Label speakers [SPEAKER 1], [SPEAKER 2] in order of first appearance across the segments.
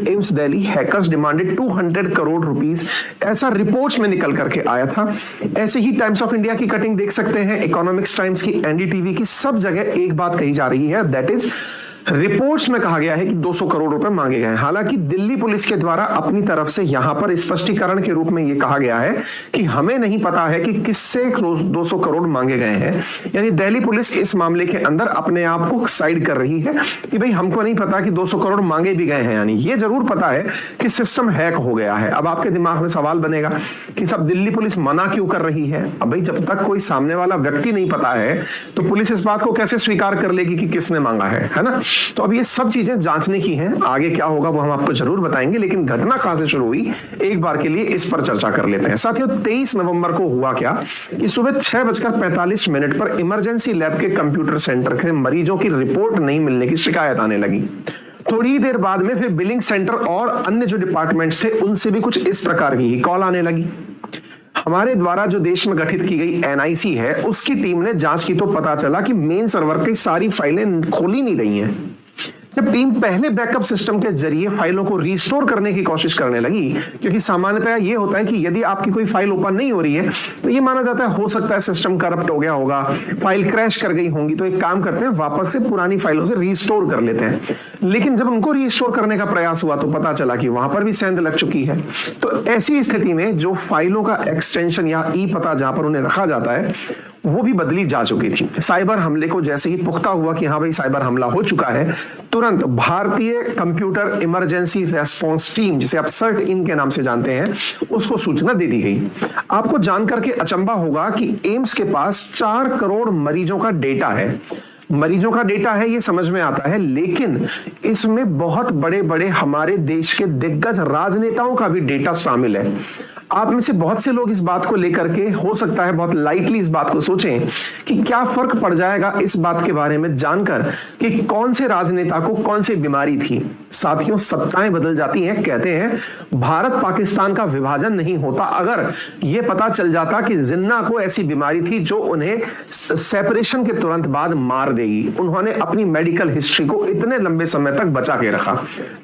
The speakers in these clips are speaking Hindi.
[SPEAKER 1] With AIIMS Delhi, hackers demanded 200 crore rupees, ऐसा रिपोर्ट्स में निकल करके आया था। ऐसे ही टाइम्स ऑफ इंडिया की कटिंग देख सकते हैं, इकोनॉमिक्स टाइम्स की, एनडीटीवी की, सब जगह एक बात कही जा रही है, दैट इज रिपोर्ट्स में कहा गया है कि 200 करोड़ रुपए मांगे गए हैं। हालांकि दिल्ली पुलिस के द्वारा अपनी तरफ से यहां पर स्पष्टीकरण के रूप में यह कहा गया है कि हमें नहीं पता है कि किससे 200 करोड़ मांगे गए हैं। यानी दिल्ली पुलिस इस मामले के अंदर अपने आप को साइड कर रही है कि भाई हमको नहीं पता कि 200 करोड़ मांगे भी गए हैं। यानी ये जरूर पता है कि सिस्टम हैक हो गया है। अब आपके दिमाग में सवाल बनेगा कि सब दिल्ली पुलिस मना क्यों कर रही है? अब भाई जब तक कोई सामने वाला व्यक्ति नहीं पता है तो पुलिस इस बात को कैसे स्वीकार कर लेगी कि किसने मांगा है ना? तो अब ये सब चीजें जांचने की हैं, आगे क्या होगा वो हम आपको जरूर बताएंगे, लेकिन घटना कहां से शुरू हुई एक बार के लिए इस पर चर्चा कर लेते हैं। साथियों, 23 नवंबर को हुआ क्या कि सुबह 6:45 पर इमरजेंसी लैब के कंप्यूटर सेंटर के मरीजों की रिपोर्ट नहीं मिलने की शिकायत आने लगी। थोड़ी देर बाद में फिर बिलिंग सेंटर और अन्य जो डिपार्टमेंट्स थे उनसे भी कुछ इस प्रकार की कॉल आने लगी। हमारे द्वारा जो देश में गठित की गई एनआईसी है उसकी टीम ने जांच की तो पता चला कि मेन सर्वर की सारी फाइलें खोली नहीं गई हैं। जब टीम पहले बैकअप सिस्टम के जरिए फाइलों को रिस्टोर करने की कोशिश करने लगी, क्योंकि सामान्यतः ये होता है कि यदि आपकी कोई फाइल ओपन नहीं हो रही है तो ये माना जाता है हो सकता है सिस्टम करप्ट हो गया होगा, फाइल क्रैश कर गई होंगी, तो एक काम करते हैं वापस से पुरानी फाइलों से रिस्टोर कर लेते हैं। लेकिन जब उनको रिस्टोर करने का प्रयास हुआ तो पता चला कि वहां पर भी सेंध लग चुकी है। तो ऐसी स्थिति में जो फाइलों का एक्सटेंशन या ई पता जहां पर उन्हें रखा जाता है वो भी बदली जा चुकी थी। साइबर हमले को जैसे ही पुख्ता हुआ कि हाँ भाई साइबर हमला हो चुका है, तुरंत भारतीय कंप्यूटर इमरजेंसी रेस्पॉन्स टीम, जिसे आप सर्ट इन के नाम से जानते हैं, उसको सूचना दे दी गई। आपको जानकर के अचंभा होगा कि एम्स के पास 4 करोड़ मरीजों का डेटा है। मरीजों का डेटा है ये समझ में आता है, लेकिन इसमें बहुत बड़े बड़े हमारे देश के दिग्गज राजनेताओं का भी डेटा शामिल है। आप में से बहुत से लोग इस बात को लेकर के हो सकता है बहुत लाइटली इस बात को सोचें कि क्या फर्क पड़ जाएगा इस बात के बारे में जानकर कि कौन से राजनेता को कौन सी बीमारी थी। साथियों, सत्ताएं बदल जाती हैं। कहते हैं भारत पाकिस्तान का विभाजन नहीं होता अगर यह पता चल जाता कि जिन्ना को ऐसी बीमारी थी जो उन्हें सेपरेशन के तुरंत बाद मार देगी। उन्होंने अपनी मेडिकल हिस्ट्री को इतने लंबे समय तक बचा के रखा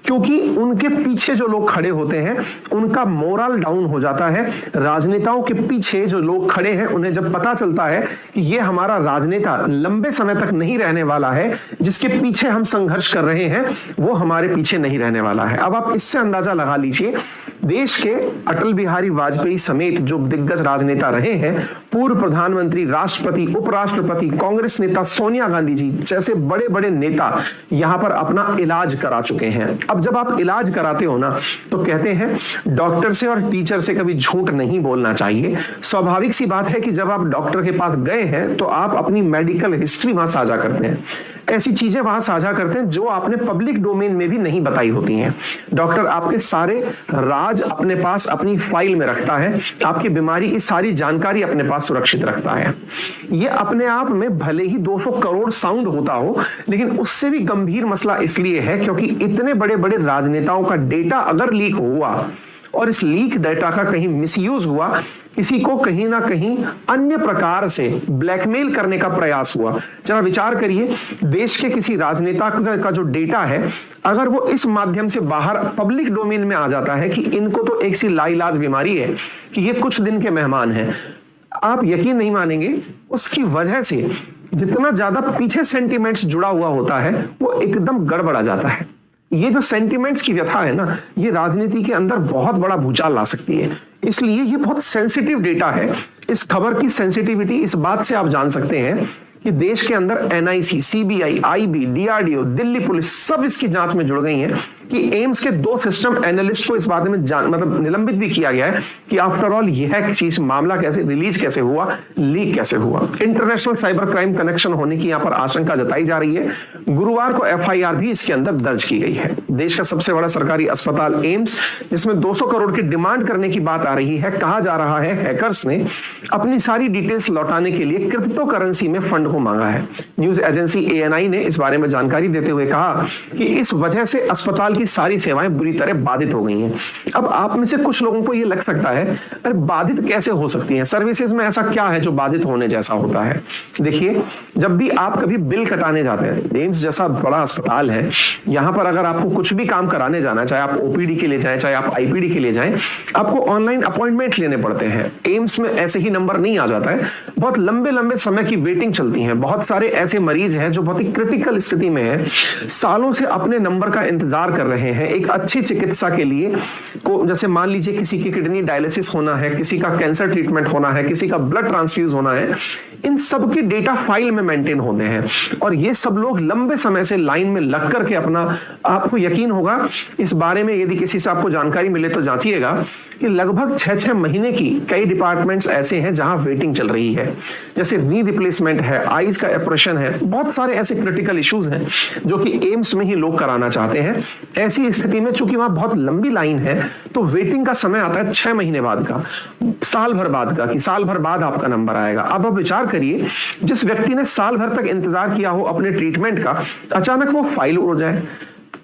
[SPEAKER 1] क्योंकि उनके पीछे जो लोग खड़े होते हैं उनका मोरल डाउन हो जाता है। राजनेताओं के पीछे जो लोग खड़े हैं उन्हें जब पता चलता है कि ये हमारा राजनेता लंबे समय तक नहीं रहने वाला है, जिसके पीछे हम संघर्ष कर रहे हैं वो हमारे पीछे नहीं रहने वाला है। अब आप इससे अंदाजा लगा लीजिए, देश के अटल बिहारी वाजपेयी समेत जो दिग्गज राजनेता रहे हैं, पूर्व प्रधानमंत्री, राष्ट्रपति, उपराष्ट्रपति, कांग्रेस नेता सोनिया गांधी जी जैसे बड़े बड़े नेता यहां पर अपना इलाज करा चुके हैं। अब जब आप इलाज कराते हो ना तो कहते हैं डॉक्टर से और टीचर से कभी झूठ नहीं बोलना चाहिए। स्वाभाविक सी बात है कि जब आप डॉक्टर के पास गए हैं तो आप अपनी मेडिकल हिस्ट्री वहां साझा करते हैं, ऐसी चीजें वहां साझा करते हैं जो आपने पब्लिक डोमेन में भी नहीं बताई होती हैं। डॉक्टर आपके सारे राज अपने पास अपनी फाइल में रखता है, आपकी बीमारी की सारी जानकारी अपने पास सुरक्षित रखता है। यह अपने आप में भले ही 200 करोड़ साउंड होता हो, लेकिन उससे भी गंभीर मसला इसलिए है क्योंकि इतने बड़े बड़े राजनेताओं का डेटा अगर लीक हुआ और इस लीक डेटा का कहीं मिसयूज हुआ, किसी को कहीं ना कहीं अन्य प्रकार से ब्लैकमेल करने का प्रयास हुआ, जरा विचार करिए, देश के किसी राजनेता का जो डेटा है अगर वो इस माध्यम से बाहर पब्लिक डोमेन में आ जाता है कि इनको तो एक सी लाइलाज बीमारी है कि ये कुछ दिन के मेहमान हैं, आप यकीन नहीं मानेंगे उसकी वजह से जितना ज्यादा पीछे सेंटिमेंट्स जुड़ा हुआ होता है वो एकदम गड़बड़ा जाता है। ये जो सेंटिमेंट्स की व्यथा है ना, ये राजनीति के अंदर बहुत बड़ा भूचाल ला सकती है। इसलिए ये बहुत सेंसिटिव डेटा है। इस खबर की सेंसिटिविटी इस बात से आप जान सकते हैं कि देश के अंदर NIC, CBI, IB, DRDO, Delhi police सब इसकी जांच में जुड़ गई हैं कि एम्स के 2 सिस्टम एनालिस्ट को इस बारे में मतलब निलंबित भी किया गया है कि आफ्टर ऑल यह चीज मामला कैसे रिलीज कैसे हुआ, लीक कैसे हुआ। इंटरनेशनल साइबर क्राइम कनेक्शन होने की यहां पर आशंका जताई जा रही है। गुरुवार को एफआईआर भी इसके अंदर दर्ज की गई है। देश का सबसे बड़ा सरकारी अस्पताल एम्स, जिसमें 200 करोड़ की डिमांड करने की बात आ रही है, कहा जा रहा है हैकर्स ने अपनी सारी डिटेल्स लौटाने के लिए क्रिप्टो करेंसी में फंड को मांगा है। न्यूज एजेंसी ANI ने इस बारे में जानकारी देते हुए कहा कि इस वजह से अस्पताल की सारी सेवाएं बुरी तरह बाधित हो गई हैं। अब आप में से कुछ लोगों को यह लग सकता है अरे बाधित कैसे हो सकती हैं, सर्विसेज में ऐसा क्या है जो बाधित होने जैसा होता है। देखिए, जब भी आप कभी बिल कटाने जाते हैं, एम्स जैसा बड़ा अस्पताल है, यहां पर अगर आपको कुछ भी काम कराने जाना, चाहे आप OPD के लिए जाएं, चाहे आप IPD के लिए जाएं, आपको ऑनलाइन अपॉइंटमेंट लेने पड़ते हैं। एम्स में ऐसे ही नंबर नहीं आ जाता है, बहुत लंबे लंबे समय की वेटिंग चलती है। बहुत सारे ऐसे मरीज हैं जो बहुत ही क्रिटिकल स्थिति में हैं, सालों से अपने नंबर का इंतजार कर रहे हैं एक अच्छी चिकित्सा के लिए। जैसे मान लीजिए किसी की किडनी डायलिसिस होना है, किसी का कैंसर ट्रीटमेंट होना है, किसी का ब्लड ट्रांसफ्यूज होना है, इन सब के डेटा फाइल में मेंटेन होते हैं और ये सब लोग लंबे समय से लाइन में लग करके अपना, आपको यकीन होगा इस बारे में, यदि किसी से आपको जानकारी मिले तो जांचिएगा कि लगभग 6-6 महीने की कई डिपार्टमेंट्स ऐसे हैं जहां वेटिंग चल रही है। जैसे नी रिप्लेसमेंट है, आईज का ऑपरेशन है, बहुत सारे ऐसे क्रिटिकल इश्यूज हैं जो कि एम्स में ही लोग कराना चाहते हैं। ऐसी स्थिति में चूंकि वहां बहुत लंबी लाइन है तो वेटिंग का समय आता है 6 महीने बाद का, साल भर बाद का, कि साल भर बाद आपका नंबर आएगा। अब आप विचार करिए, जिस व्यक्ति ने साल भर तक इंतजार किया हो अपने ट्रीटमेंट का, अचानक वो फाइल उड़ जाए,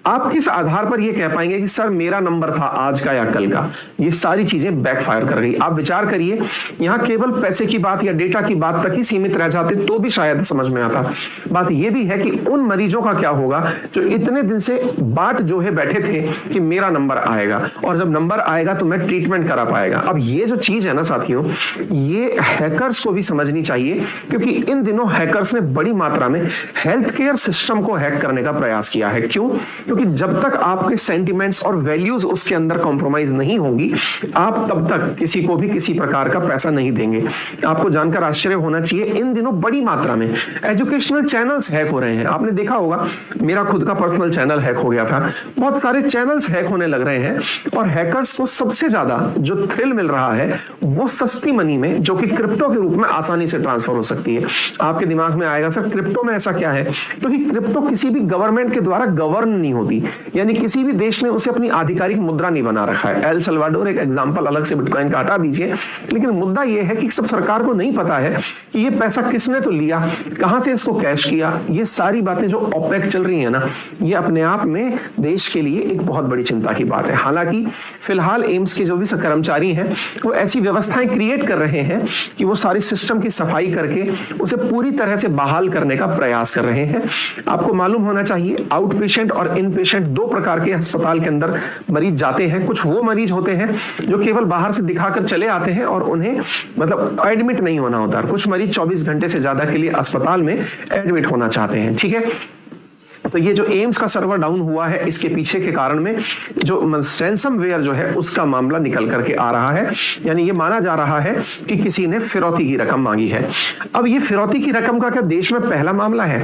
[SPEAKER 1] आप किस आधार पर यह कह पाएंगे कि सर मेरा नंबर था आज का या कल का? ये सारी चीजें बैकफायर कर गई। आप विचार करिए, यहां केवल पैसे की बात या डेटा की बात तक ही सीमित रह जाते तो भी शायद समझ में आता। बात यह भी है कि उन मरीजों का क्या होगा जो इतने दिन से बाट जो है बैठे थे कि मेरा नंबर आएगा और जब नंबर आएगा तो मैं ट्रीटमेंट करा पाएगा। अब ये जो चीज है ना साथियों, ये हैकर्स को भी समझनी चाहिए, क्योंकि इन दिनों हैकर्स ने बड़ी मात्रा में हेल्थ केयर सिस्टम को हैक करने का प्रयास किया है। क्यों? क्योंकि जब तक आपके सेंटिमेंट्स और वैल्यूज उसके अंदर कॉम्प्रोमाइज नहीं होंगी, आप तब तक किसी को भी किसी प्रकार का पैसा नहीं देंगे। आपको जानकर आश्चर्य होना चाहिए, इन दिनों बड़ी मात्रा में एजुकेशनल चैनल्स हैक हो रहे हैं। आपने देखा होगा, मेरा खुद का पर्सनल चैनल हैक हो गया था, बहुत सारे चैनल्स हैक होने लग रहे हैं और हैकर्स को सबसे ज्यादा जो थ्रिल मिल रहा है वो सस्ती मनी में, जो कि क्रिप्टो के रूप में आसानी से ट्रांसफर हो सकती है। आपके दिमाग में आएगा सर क्रिप्टो में ऐसा क्या है? क्योंकि क्रिप्टो किसी भी गवर्नमेंट के द्वारा गवर्न नहीं होती, यानी किसी भी देश ने उसे अपनी आधिकारिक मुद्रा नहीं बना रखा है। एल सल्वाडोर एक एग्जांपल अलग से बिटकॉइन का हटा दीजिए, लेकिन मुद्दा यह है कि सब सरकार को नहीं पता है कि ये पैसा किसने तो लिया, कहां से इसको कैश किया। ये सारी बातें जो ओपेक चल रही है ना, ये अपने आप में देश के लिए एक बहुत बड़ी चिंता की बात है। हालांकि फिलहाल एम्स के जो भी कर्मचारी हैं वो ऐसी व्यवस्थाएं क्रिएट कर रहे हैं कि वो सारी सिस्टम की सफाई करके उसे पूरी तरह से बहाल करने का प्रयास कर रहे हैं। आपको मालूम होना चाहिए, आउट पेशेंट और इन पेशेंट दो प्रकार के अस्पताल के अंदर मरीज जाते हैं। कुछ वो मरीज होते हैं जो केवल बाहर से दिखाकर चले आते हैं और उन्हें मतलब एडमिट नहीं होना होता। कुछ मरीज 24 घंटे से ज्यादा के लिए अस्पताल में एडमिट होना चाहते हैं। ठीक है, तो ये जो एम्स का सर्वर डाउन हुआ है, इसके पीछे के कारण में जो रैंसमवेयर जो है उसका मामला निकल करके आ रहा है। यानी ये माना जा रहा है कि किसी ने फिरौती की रकम मांगी है। अब ये फिरौती की रकम का क्या देश में पहला मामला है?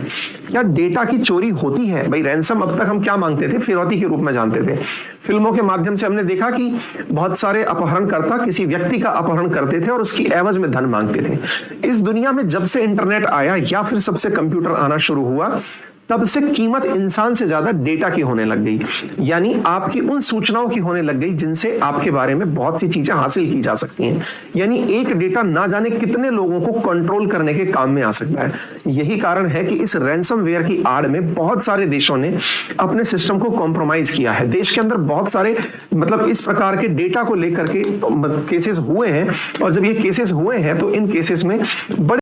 [SPEAKER 1] क्या डेटा की चोरी होती है? भाई रैंसम अब तक हम क्या मांगते थे? फिरौती के रूप में जानते थे। फिल्मों के माध्यम से हमने देखा कि बहुत सारे अपहरणकर्ता किसी व्यक्ति का अपहरण करते थे और उसकी एवज में धन मांगते थे। इस दुनिया में जब से इंटरनेट आया या फिर सबसे कंप्यूटर आना शुरू हुआ, तब से कीमत इंसान से ज्यादा डेटा की होने लग गई। यानी आपकी उन सूचनाओं की होने लग गई जिनसे आपके बारे में बहुत सी चीजें हासिल की जा सकती हैं। यानी एक डेटा ना जाने कितने लोगों को कंट्रोल करने के काम में आ सकता है। यही कारण है कि इस रैंसमवेयर की आड़ में बहुत सारे देशों ने अपने सिस्टम को कॉम्प्रोमाइज किया है। देश के अंदर बहुत सारे मतलब इस प्रकार के डेटा को लेकर के केसेस हुए हैं और जब ये केसेस हुए हैं तो इन केसेस में बड़े